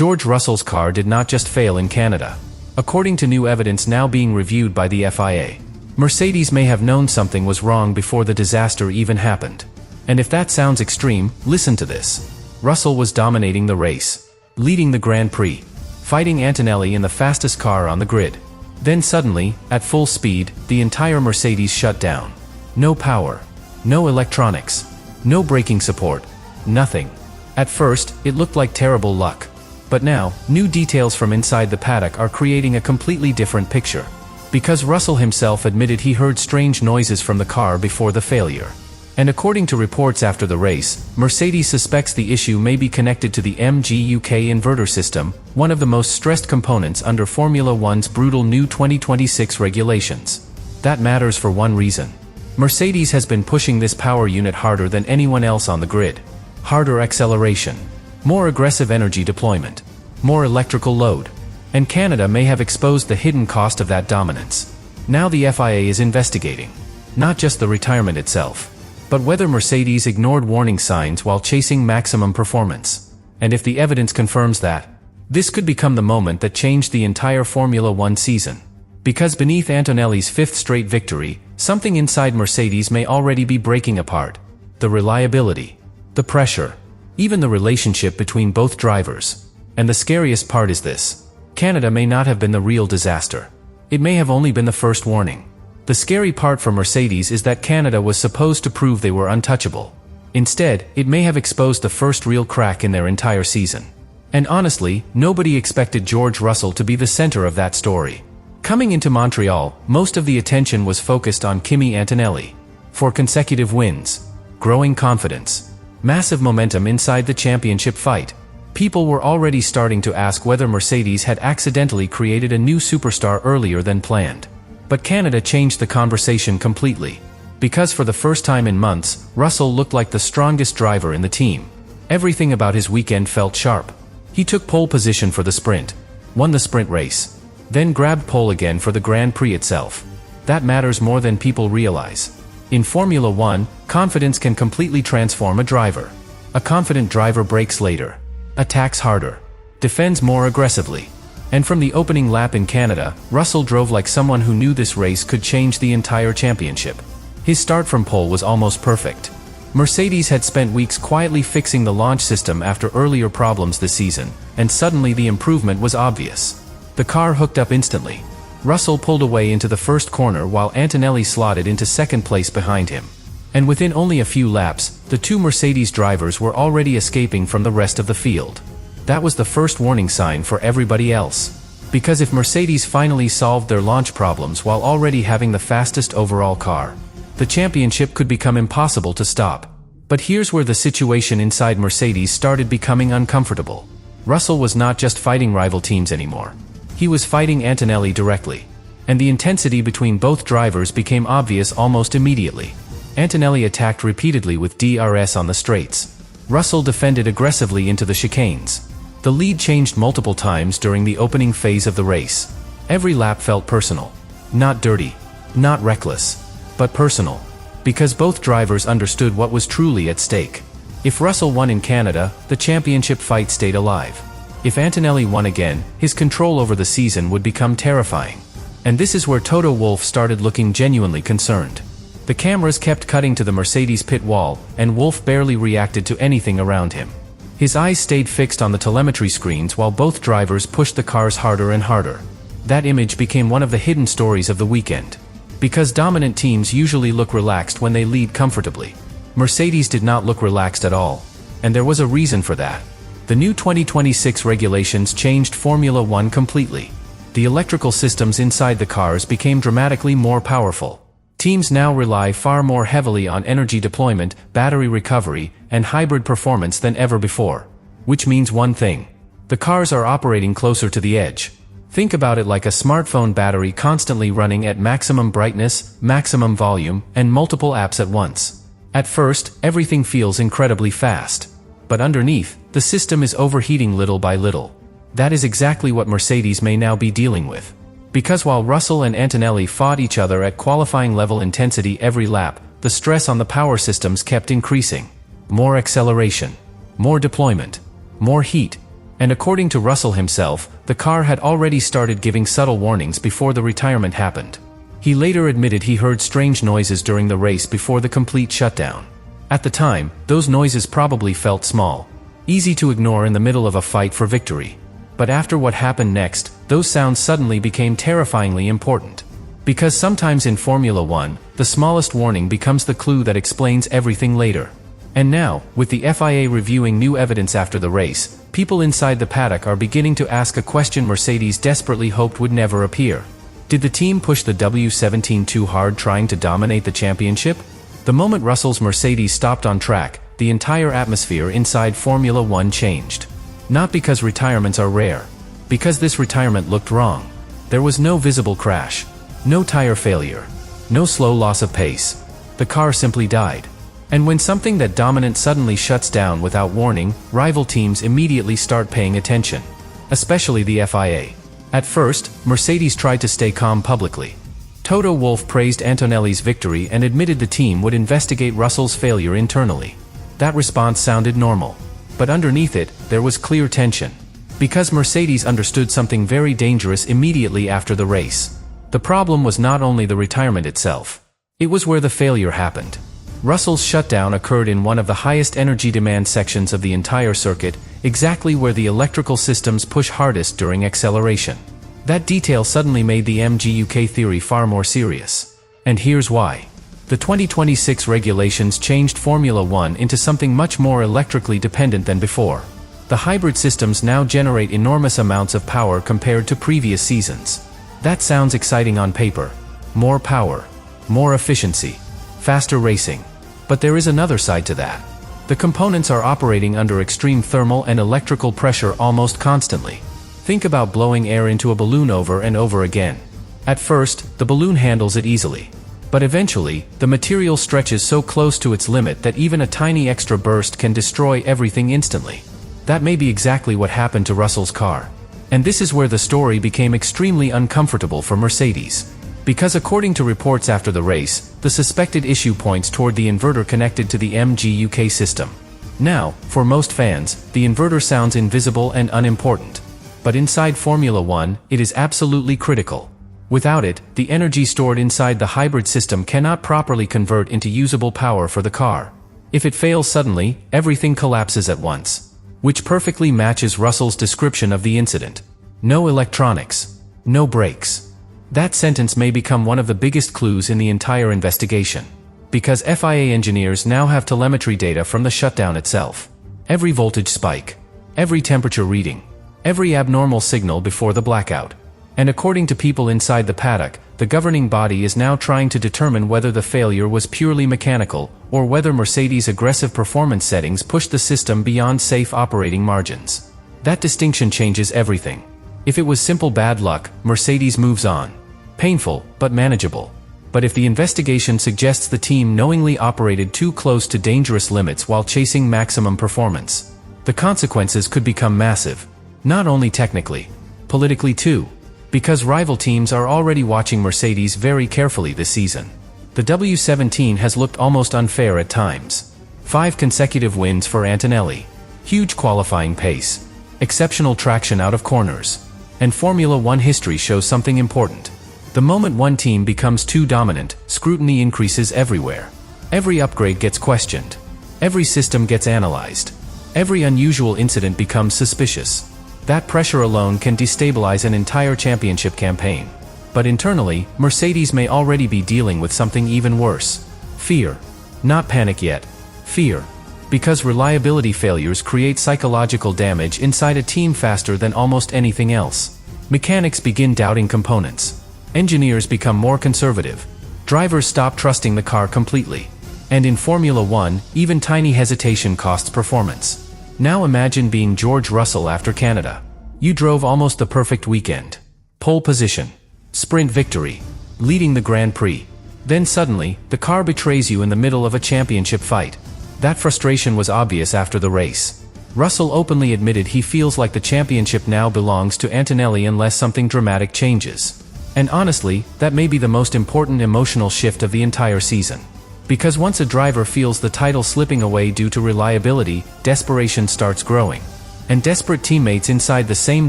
George Russell's car did not just fail in Canada. According to new evidence now being reviewed by the FIA, Mercedes may have known something was wrong before the disaster even happened. And if that sounds extreme, listen to this. Russell was dominating the race, leading the Grand Prix, fighting Antonelli in the fastest car on the grid. Then suddenly, at full speed, the entire Mercedes shut down. No power, no electronics, no braking support, nothing. At first, it looked like terrible luck. But now, new details from inside the paddock are creating a completely different picture. Because Russell himself admitted he heard strange noises from the car before the failure. And according to reports after the race, Mercedes suspects the issue may be connected to the MGUK inverter system, one of the most stressed components under Formula One's brutal new 2026 regulations. That matters for one reason. Mercedes has been pushing this power unit harder than anyone else on the grid. Harder acceleration, more aggressive energy deployment, more electrical load. And Canada may have exposed the hidden cost of that dominance. Now the FIA is investigating, not just the retirement itself, but whether Mercedes ignored warning signs while chasing maximum performance. And if the evidence confirms that, this could become the moment that changed the entire Formula One season. Because beneath Antonelli's fifth straight victory, something inside Mercedes may already be breaking apart. The reliability, the pressure, even the relationship between both drivers. And the scariest part is this. Canada may not have been the real disaster. It may have only been the first warning. The scary part for Mercedes is that Canada was supposed to prove they were untouchable. Instead, it may have exposed the first real crack in their entire season. And honestly, nobody expected George Russell to be the center of that story. Coming into Montreal, most of the attention was focused on Kimi Antonelli. 4 consecutive wins, growing confidence, massive momentum inside the championship fight. People were already starting to ask whether Mercedes had accidentally created a new superstar earlier than planned. But Canada changed the conversation completely. Because for the first time in months, Russell looked like the strongest driver in the team. Everything about his weekend felt sharp. He took pole position for the sprint, won the sprint race, then grabbed pole again for the Grand Prix itself. That matters more than people realize. In Formula One, confidence can completely transform a driver. A confident driver brakes later, attacks harder, defends more aggressively. And from the opening lap in Canada, Russell drove like someone who knew this race could change the entire championship. His start from pole was almost perfect. Mercedes had spent weeks quietly fixing the launch system after earlier problems this season, and suddenly the improvement was obvious. The car hooked up instantly. Russell pulled away into the first corner while Antonelli slotted into second place behind him. And within only a few laps, the two Mercedes drivers were already escaping from the rest of the field. That was the first warning sign for everybody else. Because if Mercedes finally solved their launch problems while already having the fastest overall car, the championship could become impossible to stop. But here's where the situation inside Mercedes started becoming uncomfortable. Russell was not just fighting rival teams anymore. He was fighting Antonelli directly. And the intensity between both drivers became obvious almost immediately. Antonelli attacked repeatedly with DRS on the straights. Russell defended aggressively into the chicanes. The lead changed multiple times during the opening phase of the race. Every lap felt personal. Not dirty, not reckless, but personal. Because both drivers understood what was truly at stake. If Russell won in Canada, the championship fight stayed alive. If Antonelli won again, his control over the season would become terrifying. And this is where Toto Wolff started looking genuinely concerned. The cameras kept cutting to the Mercedes pit wall, and Wolff barely reacted to anything around him. His eyes stayed fixed on the telemetry screens while both drivers pushed the cars harder and harder. That image became one of the hidden stories of the weekend. Because dominant teams usually look relaxed when they lead comfortably, Mercedes did not look relaxed at all. And there was a reason for that. The new 2026 regulations changed Formula One completely. The electrical systems inside the cars became dramatically more powerful. Teams now rely far more heavily on energy deployment, battery recovery, and hybrid performance than ever before. Which means one thing. The cars are operating closer to the edge. Think about it like a smartphone battery constantly running at maximum brightness, maximum volume, and multiple apps at once. At first, everything feels incredibly fast. But underneath, the system is overheating little by little. That is exactly what Mercedes may now be dealing with. Because while Russell and Antonelli fought each other at qualifying level intensity every lap, the stress on the power systems kept increasing. More acceleration, more deployment, more heat. And according to Russell himself, the car had already started giving subtle warnings before the retirement happened. He later admitted he heard strange noises during the race before the complete shutdown. At the time, those noises probably felt small, easy to ignore in the middle of a fight for victory. But after what happened next, those sounds suddenly became terrifyingly important. Because sometimes in Formula One, the smallest warning becomes the clue that explains everything later. And now, with the FIA reviewing new evidence after the race, people inside the paddock are beginning to ask a question Mercedes desperately hoped would never appear. Did the team push the W17 too hard trying to dominate the championship? The moment Russell's Mercedes stopped on track, the entire atmosphere inside Formula One changed. Not because retirements are rare. Because this retirement looked wrong. There was no visible crash. No tire failure. No slow loss of pace. The car simply died. And when something that dominant suddenly shuts down without warning, rival teams immediately start paying attention. Especially the FIA. At first, Mercedes tried to stay calm publicly. Toto Wolff praised Antonelli's victory and admitted the team would investigate Russell's failure internally. That response sounded normal. But underneath it, there was clear tension. Because Mercedes understood something very dangerous immediately after the race. The problem was not only the retirement itself. It was where the failure happened. Russell's shutdown occurred in one of the highest energy demand sections of the entire circuit, exactly where the electrical systems push hardest during acceleration. That detail suddenly made the MGUK theory far more serious. And here's why. The 2026 regulations changed Formula One into something much more electrically dependent than before. The hybrid systems now generate enormous amounts of power compared to previous seasons. That sounds exciting on paper. More power. More efficiency. Faster racing. But there is another side to that. The components are operating under extreme thermal and electrical pressure almost constantly. Think about blowing air into a balloon over and over again. At first, the balloon handles it easily. But eventually, the material stretches so close to its limit that even a tiny extra burst can destroy everything instantly. That may be exactly what happened to Russell's car. And this is where the story became extremely uncomfortable for Mercedes. Because according to reports after the race, the suspected issue points toward the inverter connected to the MGUK system. Now, for most fans, the inverter sounds invisible and unimportant. But inside Formula One, it is absolutely critical. Without it, the energy stored inside the hybrid system cannot properly convert into usable power for the car. If it fails suddenly, everything collapses at once. Which perfectly matches Russell's description of the incident. No electronics. No brakes. That sentence may become one of the biggest clues in the entire investigation. Because FIA engineers now have telemetry data from the shutdown itself. Every voltage spike. Every temperature reading. Every abnormal signal before the blackout. And according to people inside the paddock, the governing body is now trying to determine whether the failure was purely mechanical, or whether Mercedes' aggressive performance settings pushed the system beyond safe operating margins. That distinction changes everything. If it was simple bad luck, Mercedes moves on. Painful, but manageable. But if the investigation suggests the team knowingly operated too close to dangerous limits while chasing maximum performance, the consequences could become massive. Not only technically, politically too. Because rival teams are already watching Mercedes very carefully this season. The W17 has looked almost unfair at times. 5 consecutive wins for Antonelli. Huge qualifying pace. Exceptional traction out of corners. And Formula One history shows something important. The moment one team becomes too dominant, scrutiny increases everywhere. Every upgrade gets questioned. Every system gets analyzed. Every unusual incident becomes suspicious. That pressure alone can destabilize an entire championship campaign. But internally, Mercedes may already be dealing with something even worse. Fear. Not panic yet. Fear. Because reliability failures create psychological damage inside a team faster than almost anything else. Mechanics begin doubting components. Engineers become more conservative. Drivers stop trusting the car completely. And in Formula One, even tiny hesitation costs performance. Now imagine being George Russell after Canada. You drove almost the perfect weekend. Pole position. Sprint victory. Leading the Grand Prix. Then suddenly, the car betrays you in the middle of a championship fight. That frustration was obvious after the race. Russell openly admitted he feels like the championship now belongs to Antonelli unless something dramatic changes. And honestly, that may be the most important emotional shift of the entire season. Because once a driver feels the title slipping away due to reliability, desperation starts growing. And desperate teammates inside the same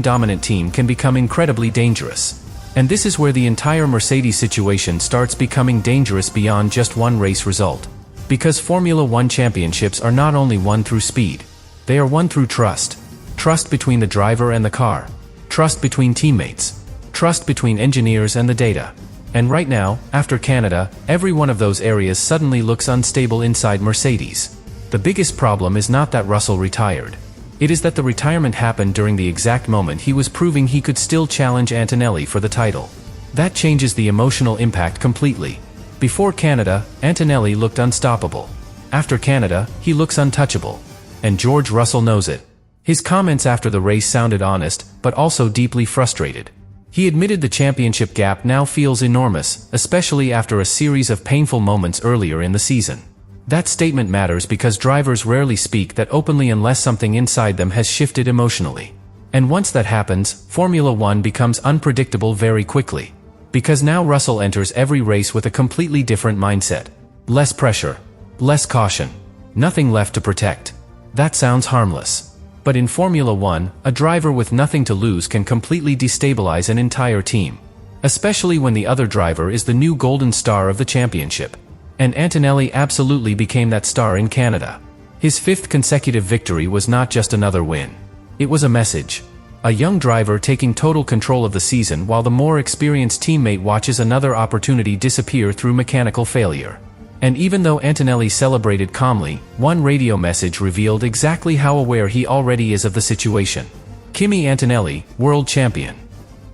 dominant team can become incredibly dangerous. And this is where the entire Mercedes situation starts becoming dangerous beyond just one race result. Because Formula One championships are not only won through speed, they are won through trust. Trust between the driver and the car. Trust between teammates. Trust between engineers and the data. And right now, after Canada, every one of those areas suddenly looks unstable inside Mercedes. The biggest problem is not that Russell retired. It is that the retirement happened during the exact moment he was proving he could still challenge Antonelli for the title. That changes the emotional impact completely. Before Canada, Antonelli looked unstoppable. After Canada, he looks untouchable. And George Russell knows it. His comments after the race sounded honest, but also deeply frustrated. He admitted the championship gap now feels enormous, especially after a series of painful moments earlier in the season. That statement matters because drivers rarely speak that openly unless something inside them has shifted emotionally. And once that happens, Formula One becomes unpredictable very quickly. Because now Russell enters every race with a completely different mindset. Less pressure. Less caution. Nothing left to protect. That sounds harmless. But in Formula One, a driver with nothing to lose can completely destabilize an entire team. Especially when the other driver is the new golden star of the championship. And Antonelli absolutely became that star in Canada. His 5th consecutive victory was not just another win. It was a message. A young driver taking total control of the season while the more experienced teammate watches another opportunity disappear through mechanical failure. And even though Antonelli celebrated calmly, one radio message revealed exactly how aware he already is of the situation. Kimi Antonelli, world champion.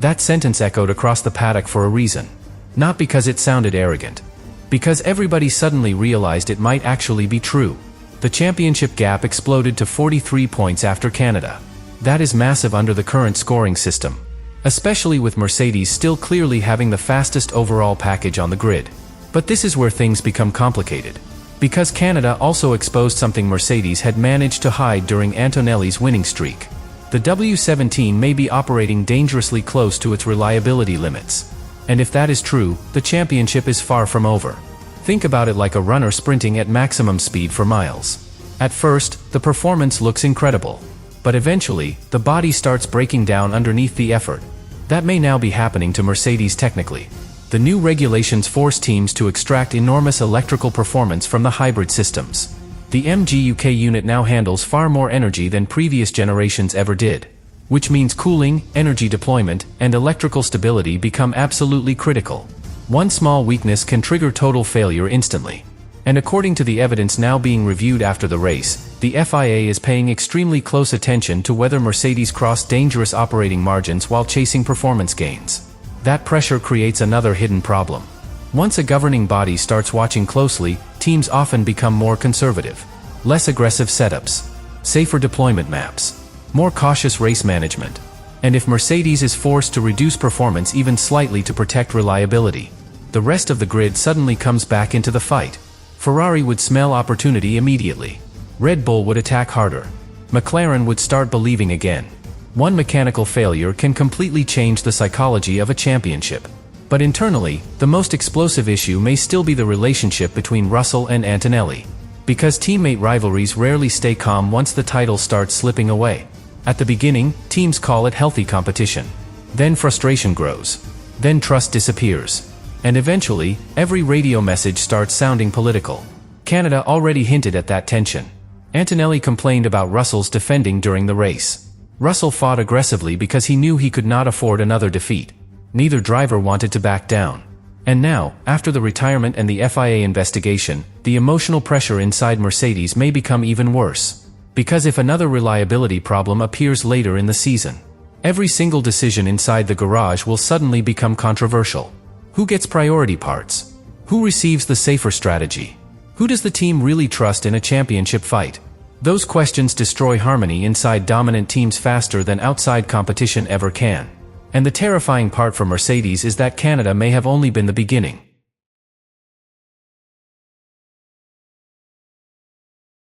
That sentence echoed across the paddock for a reason. Not because it sounded arrogant. Because everybody suddenly realized it might actually be true. The championship gap exploded to 43 points after Canada. That is massive under the current scoring system. Especially with Mercedes still clearly having the fastest overall package on the grid. But this is where things become complicated. Because Canada also exposed something Mercedes had managed to hide during Antonelli's winning streak. The W17 may be operating dangerously close to its reliability limits. And if that is true, the championship is far from over. Think about it like a runner sprinting at maximum speed for miles. At first, the performance looks incredible. But eventually, the body starts breaking down underneath the effort. That may now be happening to Mercedes technically. The new regulations force teams to extract enormous electrical performance from the hybrid systems. The MGUK unit now handles far more energy than previous generations ever did. Which means cooling, energy deployment, and electrical stability become absolutely critical. One small weakness can trigger total failure instantly. And according to the evidence now being reviewed after the race, the FIA is paying extremely close attention to whether Mercedes crossed dangerous operating margins while chasing performance gains. That pressure creates another hidden problem. Once a governing body starts watching closely, teams often become more conservative. Less aggressive setups. Safer deployment maps. More cautious race management. And if Mercedes is forced to reduce performance even slightly to protect reliability, the rest of the grid suddenly comes back into the fight. Ferrari would smell opportunity immediately. Red Bull would attack harder. McLaren would start believing again. One mechanical failure can completely change the psychology of a championship. But internally, the most explosive issue may still be the relationship between Russell and Antonelli. Because teammate rivalries rarely stay calm once the title starts slipping away. At the beginning, teams call it healthy competition. Then frustration grows. Then trust disappears. And eventually, every radio message starts sounding political. Canada already hinted at that tension. Antonelli complained about Russell's defending during the race. Russell fought aggressively because he knew he could not afford another defeat. Neither driver wanted to back down. And now, after the retirement and the FIA investigation, the emotional pressure inside Mercedes may become even worse. Because if another reliability problem appears later in the season, every single decision inside the garage will suddenly become controversial. Who gets priority parts? Who receives the safer strategy? Who does the team really trust in a championship fight? Those questions destroy harmony inside dominant teams faster than outside competition ever can. And the terrifying part for Mercedes is that Canada may have only been the beginning.